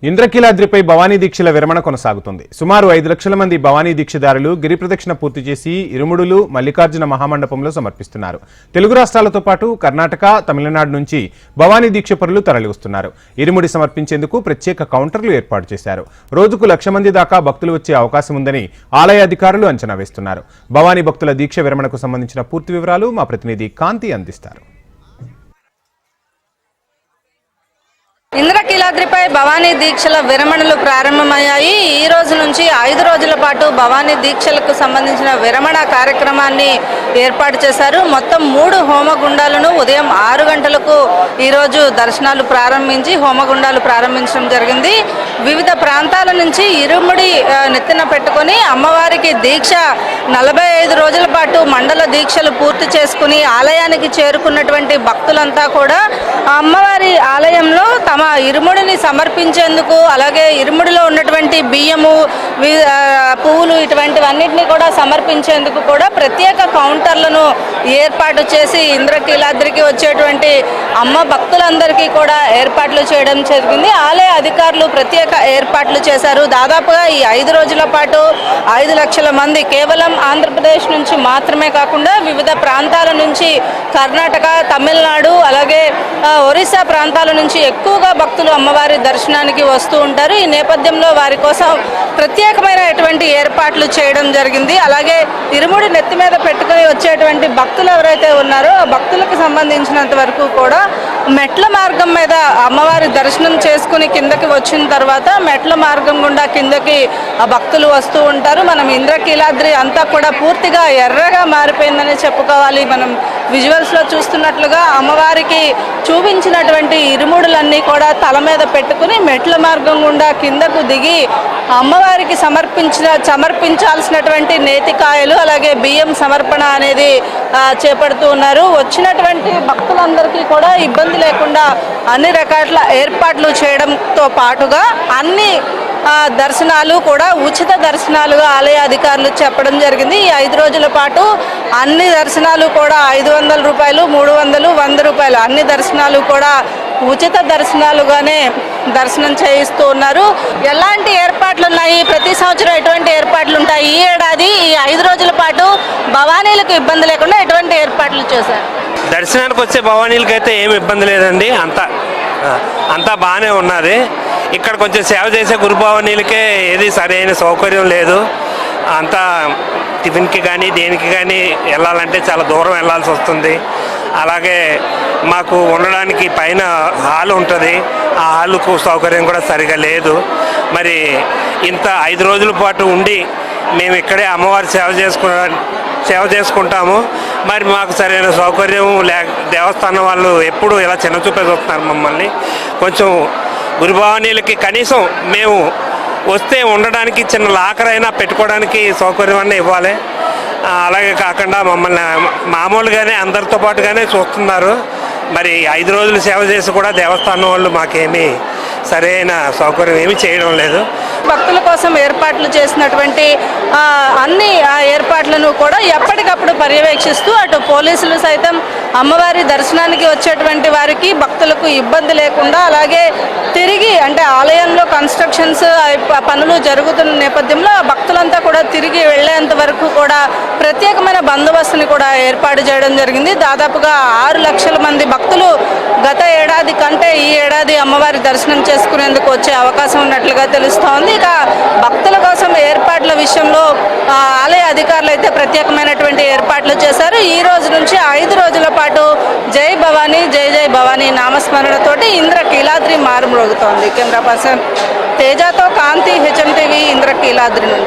ఇంద్రకీలాద్రిపై భవానీ దీక్షల విరమణ కొనసాగుతుంది. సుమారు 5 లక్షల మంది భవానీ దీక్షదారులు గిరి ప్రదక్షిణ పూర్తి చేసి ఇరుముడులు మల్లికార్జున మహామండపంలో సమర్పిస్తున్నారు. తెలుగు రాష్ట్రాలతో పాటు కర్ణాటక, తమిళనాడు నుంచి భవానీ దీక్షపరులు తరలివస్తున్నారు. ఇరుముడి సమర్పించేందుకు ప్రత్యేక కౌంటర్లు ఏర్పాటు చేశారు. రోజుకు 1,00,000 మంది దాకా భక్తులు వచ్చే అవకాశం ఉందని ఆలయ అధికారులు అంచనా వేస్తున్నారు. భవానీ భక్తుల దీక్ష విరమణకు సంబంధించిన పూర్తి వివరాలు మా ప్రతినిధి కాంతి అందిస్తారు. ఇంద్రకీలాద్రిపై భవానీ దీక్షల విరమణలు ప్రారంభమయ్యాయి. ఈ రోజు నుంచి 5 రోజుల పాటు భవానీ దీక్షలకు సంబంధించిన విరమణ కార్యక్రమాన్ని ఏర్పాటు చేశారు. మొత్తం 3 హోమగుండాలను ఉదయం 6 గంటలకు ఈరోజు దర్శనాలు ప్రారంభించి హోమగుండాలు ప్రారంభించడం జరిగింది. వివిధ ప్రాంతాల నుంచి ఇరుముడి నెత్తిన పెట్టుకుని అమ్మవారికి దీక్ష 45 రోజుల పాటు మండల దీక్షలు పూర్తి చేసుకుని ఆలయానికి చేరుకున్నటువంటి భక్తులంతా కూడా అమ్మవారి ఆలయంలో తమ ఇరుముడిని సమర్పించేందుకు, అలాగే ఇరుముడిలో ఉన్నటువంటి బియ్యము, పువ్వులు ఇటువంటివన్నిటిని కూడా సమర్పించేందుకు కూడా ప్రత్యేక కౌంటర్లను ఏర్పాటు చేసి ఇంద్రకీలాద్రికి వచ్చేటువంటి అమ్మ భక్తులందరికీ కూడా ఏర్పాట్లు చేయడం జరిగింది. ఆలయ అధికారులు ప్రత్యేక ఏర్పాట్లు చేశారు. దాదాపుగా ఈ 5 రోజుల పాటు 5 లక్షల మంది కేవలం ఆంధ్రప్రదేశ్ నుంచి మాత్రమే కాకుండా వివిధ ప్రాంతాల నుంచి కర్ణాటక, తమిళనాడు, అలాగే ఒరిస్సా ప్రాంతాల నుంచి ఎక్కువగా భక్తులు అమ్మవారి దర్శనానికి వస్తూ ఉంటారు. ఈ నేపథ్యంలో వారి కోసం ప్రత్యేకమైనటువంటి ఏర్పాట్లు చేయడం జరిగింది. అలాగే ఇరుముడి నెత్తి మీద పెట్టుకుని వచ్చేటువంటి భక్తులు ఎవరైతే ఉన్నారో ఆ భక్తులకు సంబంధించినంత వరకు కూడా మెట్ల మార్గం మీద అమ్మవారి దర్శనం చేసుకుని కిందకి వచ్చిన తర్వాత మెట్ల మార్గం గుండా కిందకి ఆ భక్తులు వస్తూ ఉంటారు. మనం ఇంద్రకీలాద్రి అంతా కూడా పూర్తిగా ఎర్రగా మారిపోయిందని చెప్పుకోవాలి. మనం విజువల్స్లో చూస్తున్నట్లుగా అమ్మవారికి చూపించినటువంటి ఇరుముడులన్నీ కూడా తల మీద పెట్టుకుని మెట్ల మార్గం గుండా కిందకు దిగి అమ్మవారికి సమర్పించాల్సినటువంటి నేతికాయలు, అలాగే బియ్యం సమర్పణ అనేది చేపడుతూ ఉన్నారు. వచ్చినటువంటి భక్తులందరికీ కూడా ఇబ్బంది లేకుండా అన్ని రకాల ఏర్పాట్లు చేయడంతో పాటుగా అన్ని దర్శనాలు కూడా ఉచిత దర్శనాలుగా ఆలయ అధికారులు చెప్పడం జరిగింది. ఈ 5 రోజుల పాటు అన్ని దర్శనాలు కూడా 500 రూపాయలు, 300, 100 రూపాయలు అన్ని దర్శనాలు కూడా ఉచిత దర్శనాలుగానే దర్శనం చేయిస్తూ ఉన్నారు. ఎలాంటి ఏర్పాట్లు ఉన్నాయి, ప్రతి సంవత్సరం ఎటువంటి ఏర్పాట్లు ఉంటాయి, ఈ ఏడాది ఈ 5 రోజుల పాటు భవానీలకు ఇబ్బంది లేకుండా ఎటువంటి ఏర్పాట్లు చేశారు? దర్శనానికి వచ్చే భవానీలకు అయితే ఏమి ఇబ్బంది లేదండి. అంతా బాగానే ఉన్నది. ఇక్కడ కొంచెం సేవ చేసే గురుభవానీలకే ఏది సరైన సౌకర్యం లేదు. అంతా టిఫిన్కి కానీ దేనికి కానీ వెళ్ళాలంటే చాలా దూరం వెళ్ళాల్సి వస్తుంది. అలాగే మాకు ఉండడానికి పైన హాల్ ఉంటుంది, ఆ హాలుకు సౌకర్యం కూడా సరిగా లేదు. మరి ఇంత 5 రోజుల పాటు ఉండి మేము ఇక్కడే అమ్మవారి సేవ చేసుకుంటాము. మరి మాకు సరైన సౌకర్యం దేవస్థానం వాళ్ళు ఎప్పుడు ఇలా చిన్నచూపే చూస్తున్నారు మమ్మల్ని. కొంచెం గురుభవానీలకి కనీసం మేము వస్తే ఉండడానికి చిన్న లాకర్ అయినా పెట్టుకోవడానికి సౌకర్యం అన్నీ ఇవ్వాలి. అలాగే కాకుండా మమ్మల్ని మామూలుగానే అందరితో పాటుగానే చూస్తున్నారు. మరి 5 రోజులు సేవ చేసి కూడా దేవస్థానం వాళ్ళు మాకేమీ సరైన సౌకర్యం ఏమీ చేయడం లేదు. భక్తుల కోసం ఏర్పాట్లు చేసినటువంటి అన్ని ఏర్పాట్లను కూడా ఎప్పటికప్పుడు పర్యవేక్షిస్తూ అటు పోలీసులు సైతం అమ్మవారి దర్శనానికి వచ్చేటువంటి వారికి భక్తులకు ఇబ్బంది లేకుండా, అలాగే తిరిగి అంటే ఆలయంలో కన్స్ట్రక్షన్స్ పనులు జరుగుతున్న నేపథ్యంలో భక్తులంతా కూడా తిరిగి వెళ్లేంత వరకు కూడా ప్రత్యేకమైన బందోబస్తుని కూడా ఏర్పాటు చేయడం జరిగింది. దాదాపుగా 6 లక్షల మంది భక్తులు గత ఏడాది కంటే ఈ ఏడాది అమ్మవారి దర్శనం చేసుకునేందుకు వచ్చే అవకాశం ఉన్నట్లుగా తెలుస్తోంది. ఇక భక్తుల కోసం ఏర్పాట్ల విషయంలో ఆలయ అధికారులు అయితే ప్రత్యేకమైనటువంటి ఏర్పాట్లు చేశారు. ఈ రోజు నుంచి 5 రోజుల పాటు జై భవానీ, జై జై భవానీ నామస్మరణతోటి ఇంద్రకీలాద్రి మారుమ్రోగుతోంది. కెమెరా పర్సన్ తేజతో కాంతి, HM TV, ఇంద్రకీలాద్రి నుండి.